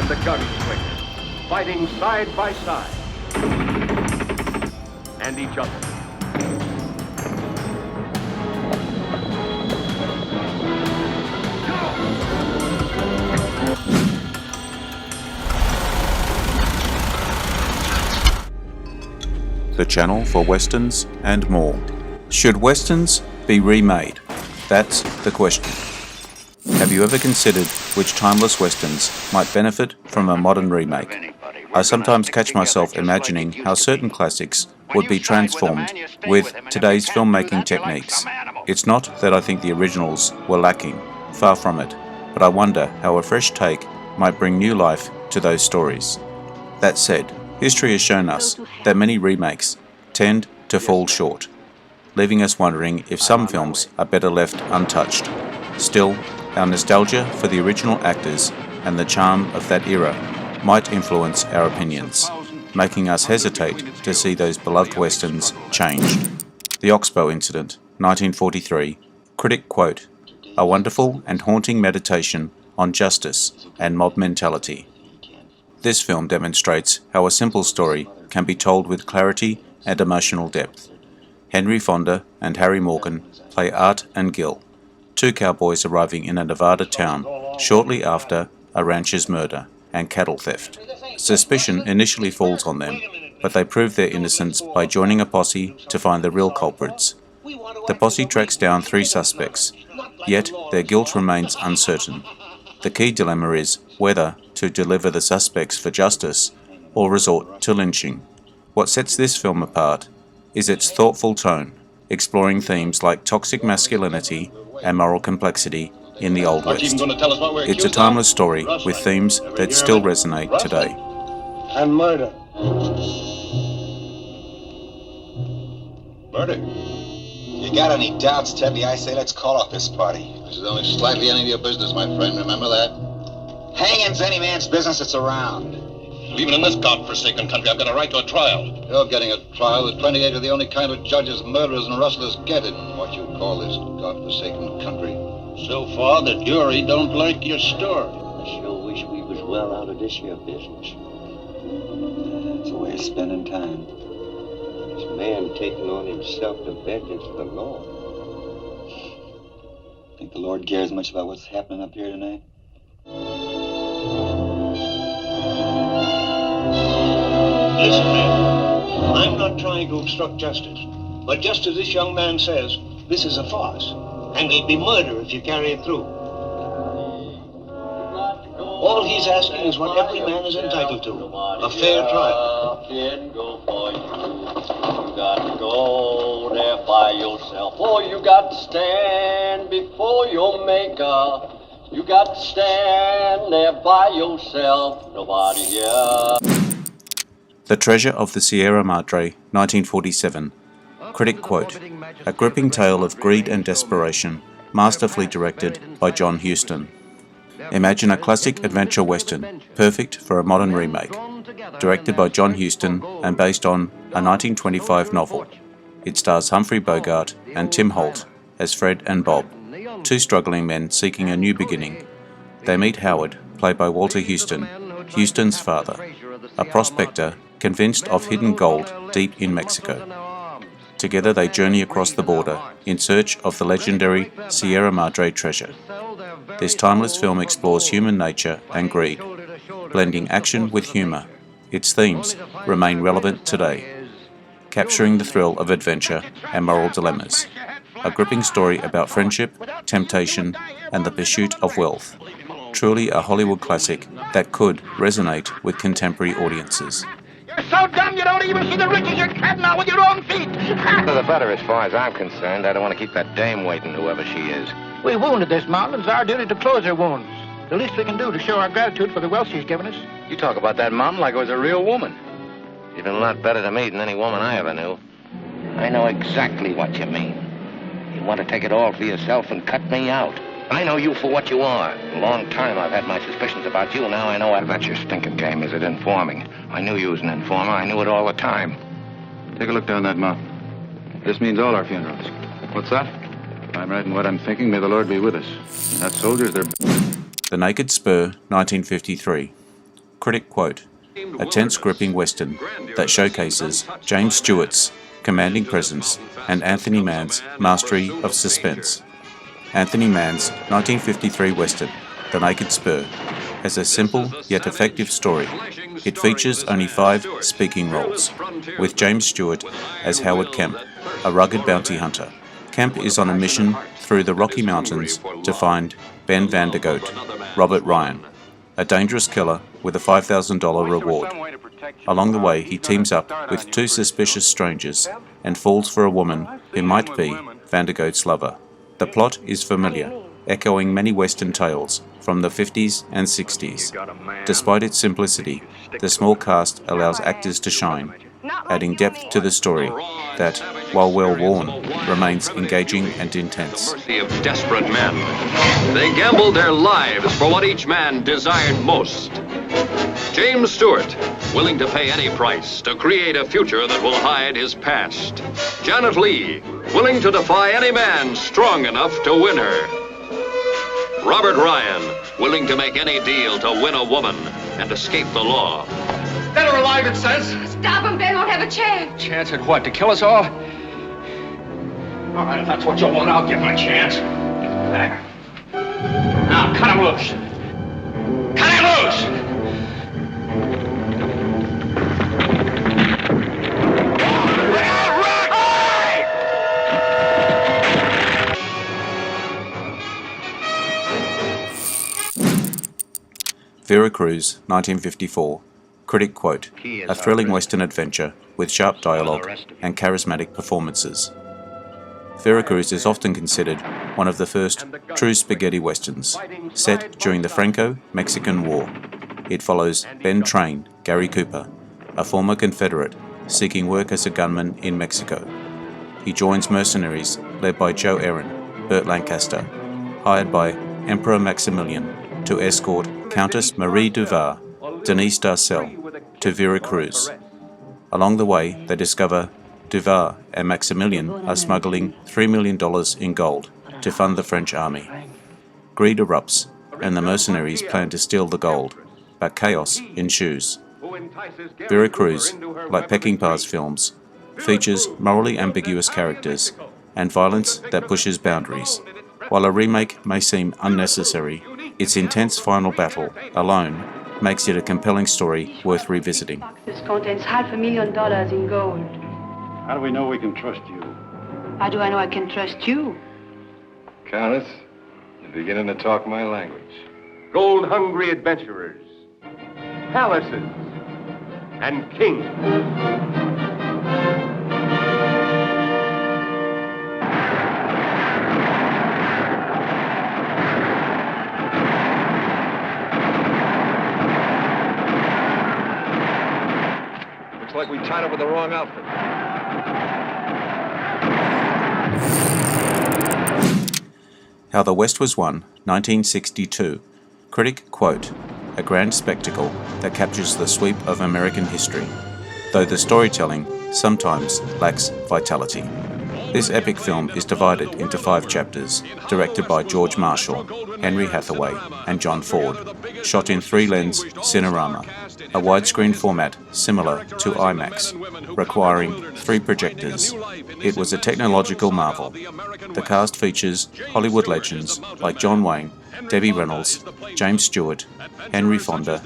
and the gunslinger, fighting side by side, and each other. The channel for westerns and more. Should westerns be remade? That's the question. Have you ever considered which timeless westerns might benefit from a modern remake? I sometimes catch myself imagining how certain classics would be transformed with today's filmmaking techniques. It's not that I think the originals were lacking, far from it, but I wonder how a fresh take might bring new life to those stories. That said, history has shown us that many remakes tend to fall short, leaving us wondering if some films are better left untouched. Still, our nostalgia for the original actors and the charm of that era might influence our opinions, making us hesitate to see those beloved westerns changed. The Oxbow Incident, 1943. Critic quote, "A wonderful and haunting meditation on justice and mob mentality." This film demonstrates how a simple story can be told with clarity and emotional depth. Henry Fonda and Harry Morgan play Art and Gil, two cowboys arriving in a Nevada town shortly after a rancher's murder and cattle theft. Suspicion initially falls on them, but they prove their innocence by joining a posse to find the real culprits. The posse tracks down 3 suspects, yet their guilt remains uncertain. The key dilemma is whether to deliver the suspects for justice or resort to lynching. What sets this film apart is its thoughtful tone, exploring themes like toxic masculinity and moral complexity in the Old West. It's a timeless story with themes that still resonate today. And murder. Murder? You got any doubts, Tebby? I say let's call off this party. This is only slightly any of your business, my friend. Remember that? Hanging's any man's business that's around. Even in this godforsaken country, I've got a right to a trial. You're getting a trial that 28 are the only kind of judges murderers and rustlers get in what you call this godforsaken country. So far, the jury don't like your story. I sure wish we was well out of this here business. It's a way of spending time. This man taking on himself the vengeance of the Lord. Think the Lord cares much about what's happening up here tonight? Listen, man. I'm not trying to obstruct justice. But just as this young man says, this is a farce. And it'll be murder if you carry it through. All he's asking is what every man is entitled to. A fair trial. You got to go there by yourself. Oh, you got to stand before your maker. You got to stand there by yourself. Nobody here. The Treasure of the Sierra Madre, 1947. Critic quote, "A gripping tale of greed and desperation, masterfully directed by John Huston." Imagine a classic adventure western, perfect for a modern remake. Directed by John Huston and based on a 1925 novel. It stars Humphrey Bogart and Tim Holt as Fred and Bob, 2 struggling men seeking a new beginning. They meet Howard, played by Walter Huston, Huston's father, a prospector convinced of hidden gold deep in Mexico. Together they journey across the border in search of the legendary Sierra Madre treasure. This timeless film explores human nature and greed, blending action with humour. Its themes remain relevant today, capturing the thrill of adventure and moral dilemmas. A gripping story about friendship, temptation, and the pursuit of wealth. Truly a Hollywood classic that could resonate with contemporary audiences. You're so dumb you don't even see the riches you're treading on with your own feet. The better as far as I'm concerned. I don't want to keep that dame waiting, whoever she is. We wounded this mountain. It's our duty to close her wounds. The least we can do to show our gratitude for the wealth she's given us. You talk about that mountain like it was a real woman. You've been a lot better to me than any woman I ever knew. I know exactly what you mean. You want to take it all for yourself and cut me out. I know you for what you are. A long time I've had my suspicions about you. Now I know that's your stinking game, is it, informing? I knew you was an informer. I knew it all the time. Take a look down that mountain. This means all our funerals. What's that? If I'm right in what I'm thinking, may the Lord be with us. And that soldiers, they're... The Naked Spur, 1953. Critic quote, a tense gripping western that showcases James Stewart's commanding presence and Anthony Mann's mastery of suspense. Anthony Mann's 1953 western, The Naked Spur, has a simple yet effective story. It features only 5 speaking roles, with James Stewart as Howard Kemp, a rugged bounty hunter. Kemp is on a mission through the Rocky Mountains to find Ben Vandergoat, Robert Ryan, a dangerous killer with a $5,000 reward. Along the way, he teams up with 2 suspicious strangers and falls for a woman who might be Vandergoat's lover. The plot is familiar, echoing many Western tales from the 50s and 60s. Despite its simplicity, the small cast allows actors to shine, adding depth to the story that, while well-worn, remains engaging and intense. Mercy of desperate men. They gambled their lives for what each man desired most. James Stewart, willing to pay any price to create a future that will hide his past. Janet Leigh, willing to defy any man strong enough to win her. Robert Ryan, willing to make any deal to win a woman and escape the law. Dead or alive, it says. Stop him, they won't have a chance. Chance at what? To kill us all? All right, if that's what you want, I'll give him a chance. There. Now, cut him loose. Cut him loose! Vera Cruz, 1954. Critic quote, a thrilling Western adventure with sharp dialogue and charismatic performances. Vera Cruz is often considered one of the first true spaghetti westerns, set during the Franco-Mexican War. It follows Ben Train, Gary Cooper, a former Confederate seeking work as a gunman in Mexico. He joins mercenaries led by Joe Erin, Burt Lancaster, hired by Emperor Maximilian to escort Countess Marie Duval, Denise Darcel, to Vera Cruz. Along the way, they discover Duval and Maximilian are smuggling $3 million in gold to fund the French army. Greed erupts, and the mercenaries plan to steal the gold, but chaos ensues. Vera Cruz, like Peckinpah's films, features morally ambiguous characters and violence that pushes boundaries. While a remake may seem unnecessary, its intense final battle alone makes it a compelling story worth revisiting. This contains $500,000 in gold. How do we know we can trust you? How do I know I can trust you? Countess, you're beginning to talk my language. Gold-hungry adventurers, palaces, and kings. Looks like we tied up with the wrong outfit. How the West Was Won, 1962. Critic quote, a grand spectacle that captures the sweep of American history, though the storytelling sometimes lacks vitality. This epic film is divided into 5 chapters, directed by George Marshall, Henry Hathaway, and John Ford, shot in 3-lens Cinerama, a widescreen format similar to IMAX, requiring 3 projectors. It was a technological marvel. The cast features Hollywood legends like John Wayne, Debbie Reynolds, James Stewart, Henry Fonda,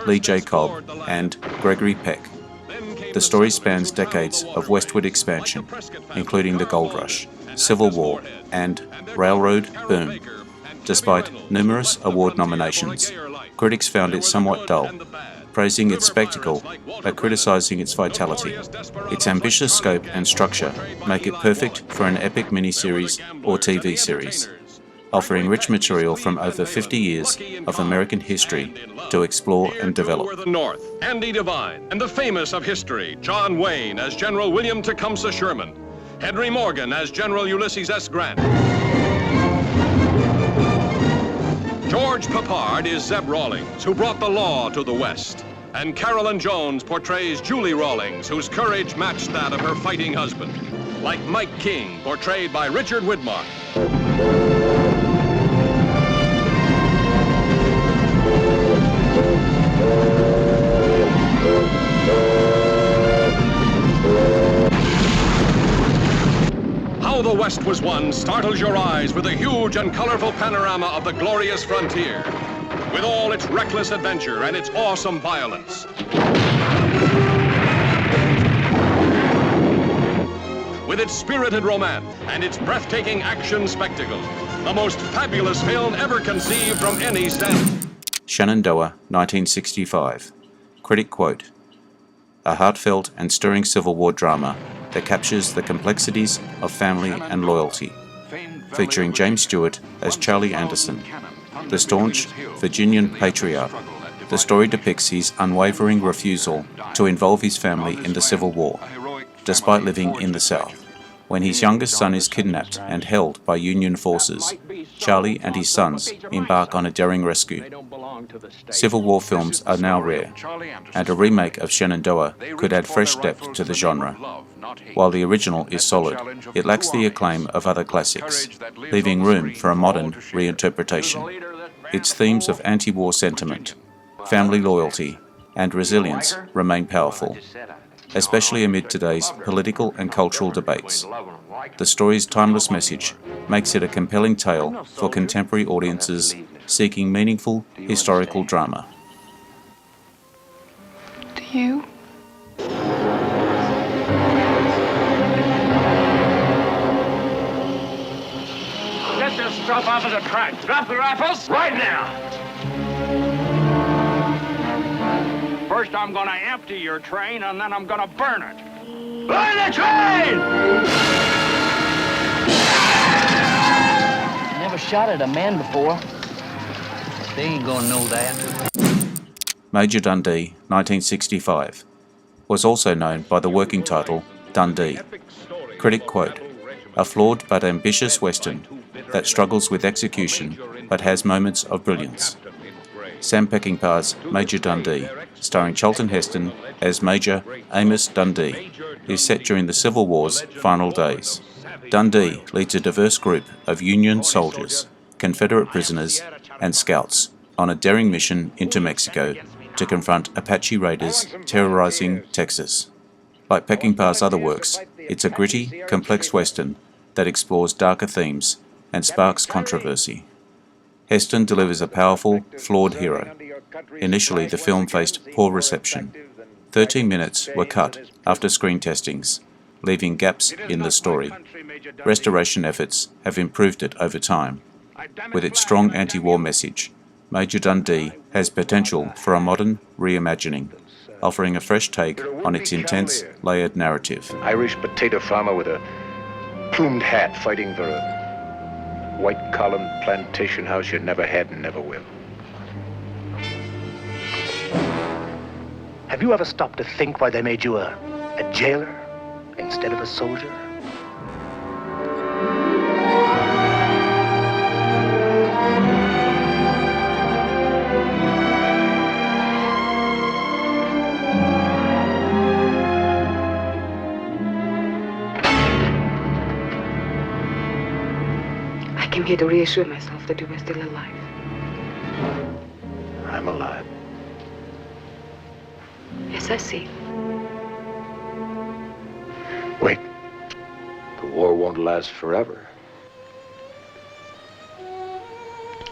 Lee J. Cobb, and Gregory Peck. The story spans decades of westward expansion, including the Gold Rush, Civil War, and Railroad Boom. Despite numerous award nominations, critics found it somewhat dull, praising its spectacle but criticizing its vitality. Its ambitious scope and structure make it perfect for an epic miniseries or TV series, offering rich material from over 50 years of American history to explore and develop. The North, Andy Devine, and the famous of history, John Wayne as General William Tecumseh Sherman, Henry Morgan as General Ulysses S. Grant. George Peppard is Zeb Rawlings, who brought the law to the West. And Carolyn Jones portrays Julie Rawlings, whose courage matched that of her fighting husband. Like Mike King, portrayed by Richard Widmark. last was won startles your eyes with a huge and colorful panorama of the glorious frontier, with all its reckless adventure and its awesome violence. With its spirited romance and its breathtaking action spectacle, the most fabulous film ever conceived from any standpoint. Shenandoah, 1965. Critic quote, "A heartfelt and stirring Civil War drama that captures the complexities of family and loyalty, featuring James Stewart as Charlie Anderson, the staunch Virginian patriarch. The story depicts his unwavering refusal to involve his family in the Civil War, despite living in the South. When his youngest son is kidnapped and held by Union forces, Charlie and his sons embark on a daring rescue. Civil War films are now rare, and a remake of Shenandoah could add fresh depth to the genre. While the original is solid, it lacks the acclaim of other classics, leaving room for a modern reinterpretation. Its themes of anti-war sentiment, family loyalty, and resilience remain powerful, especially amid today's political and cultural debates. The story's timeless message makes it a compelling tale for contemporary audiences seeking meaningful historical drama." Do you? Get this stuff off of the track. Drop the rifles right now. First, I'm gonna empty your train, and then I'm gonna burn it. Burn the train! Never shot at a man before. They ain't gonna know that. Major Dundee, 1965, was also known by the working title Dundee. Critic quote, "A flawed but ambitious Western that struggles with execution but has moments of brilliance." Sam Peckinpah's Major Dundee, starring Charlton Heston as Major Amos Dundee, is set during the Civil War's final days. Dundee leads a diverse group of Union soldiers, Confederate prisoners, and scouts on a daring mission into Mexico to confront Apache raiders terrorizing Texas. Like Peckinpah's other works, it's a gritty, complex Western that explores darker themes and sparks controversy. Heston delivers a powerful, flawed hero. Initially, the film faced poor reception. 13 minutes were cut after screen testings, leaving gaps in the story. Restoration efforts have improved it over time. With its strong anti-war message, Major Dundee has potential for a modern reimagining, offering a fresh take on its intense, layered narrative. Irish potato farmer with a plumed hat fighting for a white-column plantation house you never had and never will. Have you ever stopped to think why they made you a jailer instead of a soldier? I came here to reassure myself that you were still alive. I'm alive. Yes, I see. Wait. The war won't last forever.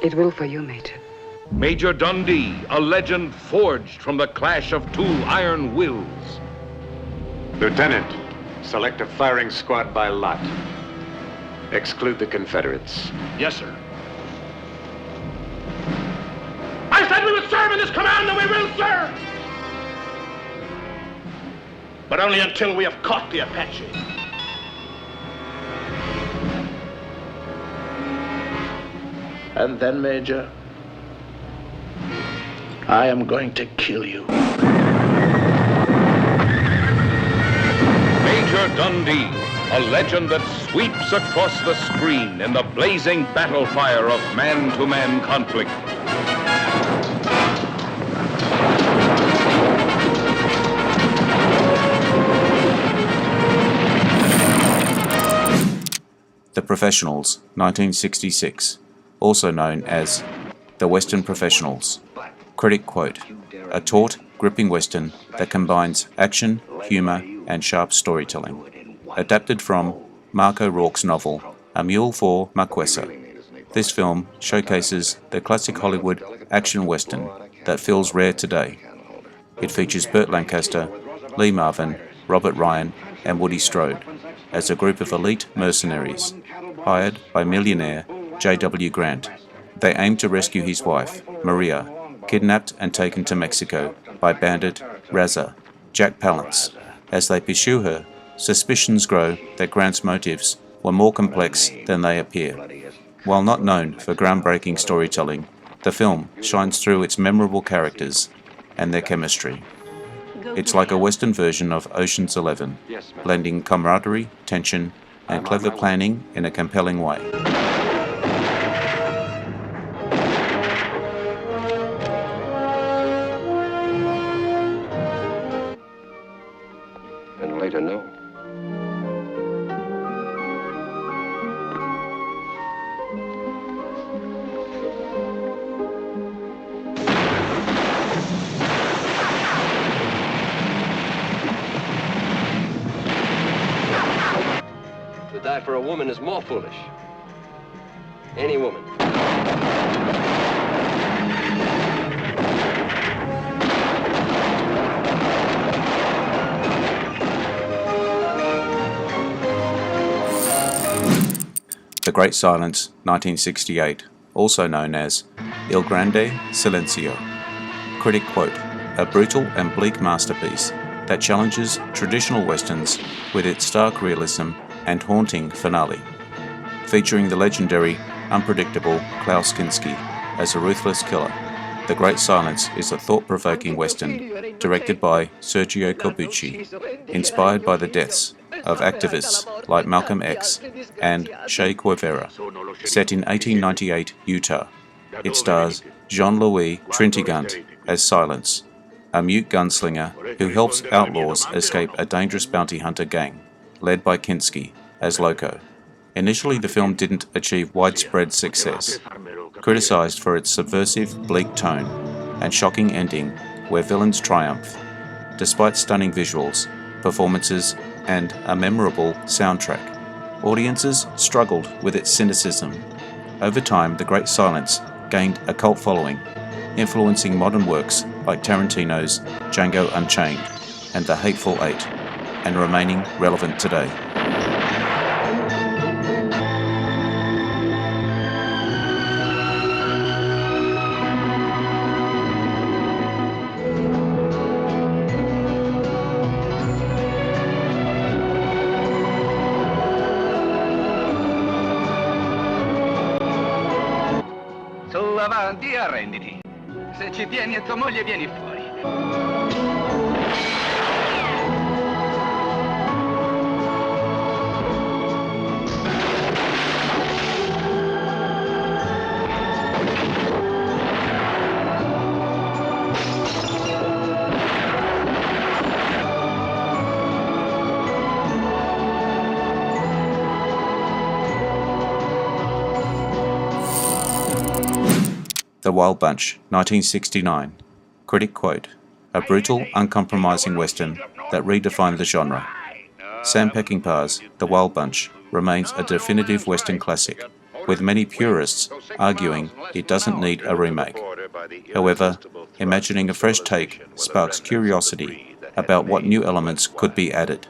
It will for you, Major. Major Dundee, a legend forged from the clash of two iron wills. Lieutenant, select a firing squad by lot. Exclude the Confederates. Yes, sir. I said we would serve in this command, and we will serve! But only until we have caught the Apache. And then, Major, I am going to kill you. Major Dundee, a legend that sweeps across the screen in the blazing battle fire of man-to-man conflict. The Professionals, 1966, also known as The Western Professionals. Critic quote, "A taut, gripping Western that combines action, humour and sharp storytelling." Adapted from Mark O'Rourke's novel A Mule for Marquesa. This film showcases the classic Hollywood action western that feels rare today. It features Burt Lancaster, Lee Marvin, Robert Ryan, and Woody Strode as a group of elite mercenaries hired by millionaire J.W. Grant. They aim to rescue his wife, Maria, kidnapped and taken to Mexico by bandit Raza, Jack Palance. As they pursue her, suspicions grow that Grant's motives were more complex than they appear. While not known for groundbreaking storytelling, the film shines through its memorable characters and their chemistry. It's like a Western version of Ocean's 11, blending camaraderie, tension, and clever planning in a compelling way. And later, no. To die for a woman is more foolish. Any woman. The Great Silence, 1968, also known as Il Grande Silencio. Critic quote, "A brutal and bleak masterpiece that challenges traditional westerns with its stark realism and haunting finale." Featuring the legendary, unpredictable Klaus Kinski as a ruthless killer, The Great Silence is a thought-provoking western directed by Sergio Corbucci, inspired by the deaths of activists like Malcolm X and Che Guevara. Set in 1898 Utah, it stars Jean-Louis Trintignant as Silence, a mute gunslinger who helps outlaws escape a dangerous bounty hunter gang, led by Kinski as Loco. Initially, the film didn't achieve widespread success, criticized for its subversive, bleak tone and shocking ending where villains triumph. Despite stunning visuals, performances, and a memorable soundtrack, audiences struggled with its cynicism. Over time, The Great Silence gained a cult following, influencing modern works like Tarantino's Django Unchained and The Hateful Eight, and remaining relevant today. Avanti, arrenditi. Se ci tieni a tua moglie, vieni fuori. The Wild Bunch, 1969. Critic quote, "A brutal, uncompromising western that redefined the genre." Sam Peckinpah's The Wild Bunch remains a definitive western classic, with many purists arguing it doesn't need a remake. However, imagining a fresh take sparks curiosity about what new elements could be added.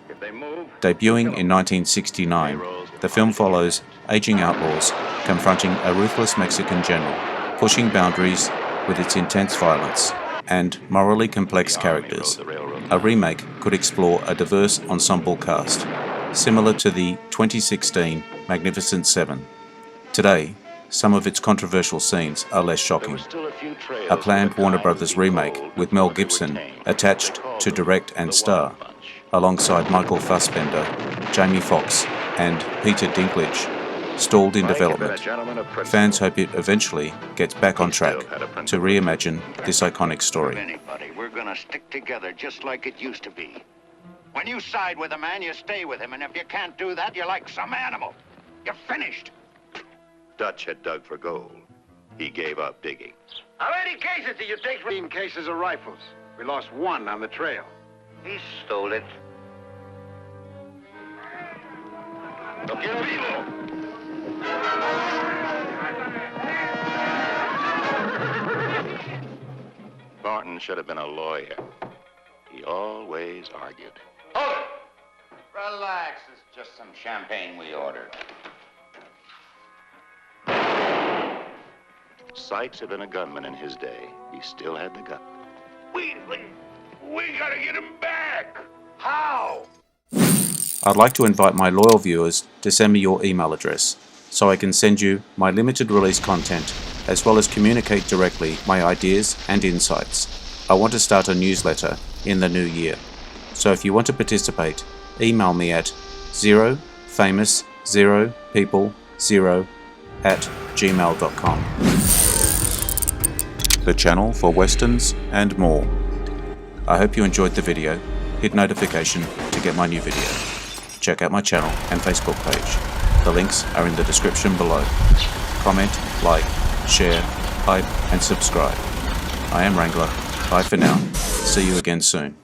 Debuting in 1969, the film follows aging outlaws confronting a ruthless Mexican general, pushing boundaries with its intense violence and morally complex characters. A remake could explore a diverse ensemble cast, similar to the 2016 Magnificent Seven. Today, some of its controversial scenes are less shocking. A planned Warner Brothers remake with Mel Gibson attached to direct and star, alongside Michael Fassbender, Jamie Foxx, and Peter Dinklage, stalled in development. Fans hope it eventually gets back on track to reimagine this iconic story. We're gonna stick together just like it used to be. When you side with a man, you stay with him, and if you can't do that, you're like some animal. You're finished. Dutch had dug for gold. He gave up digging. How many cases did you take? 15 cases of rifles. We lost one on the trail. He stole it. Lo quiero vivo! Thornton should have been a lawyer. He always argued. Hold it! Relax, it's just some champagne we ordered. Sykes had been a gunman in his day. He still had the gut. We gotta get him back. How? I'd like to invite my loyal viewers to send me your email address so I can send you my limited release content as well as communicate directly my ideas and insights. I want to start a newsletter in the new year. So if you want to participate, email me at 0famous0people0@gmail.com. The channel for westerns and more. I hope you enjoyed the video. Hit notification to get my new video. Check out my channel and Facebook page. The links are in the description below. Comment, like, share, hype and subscribe. I am Wrangler. Bye for now. See you again soon.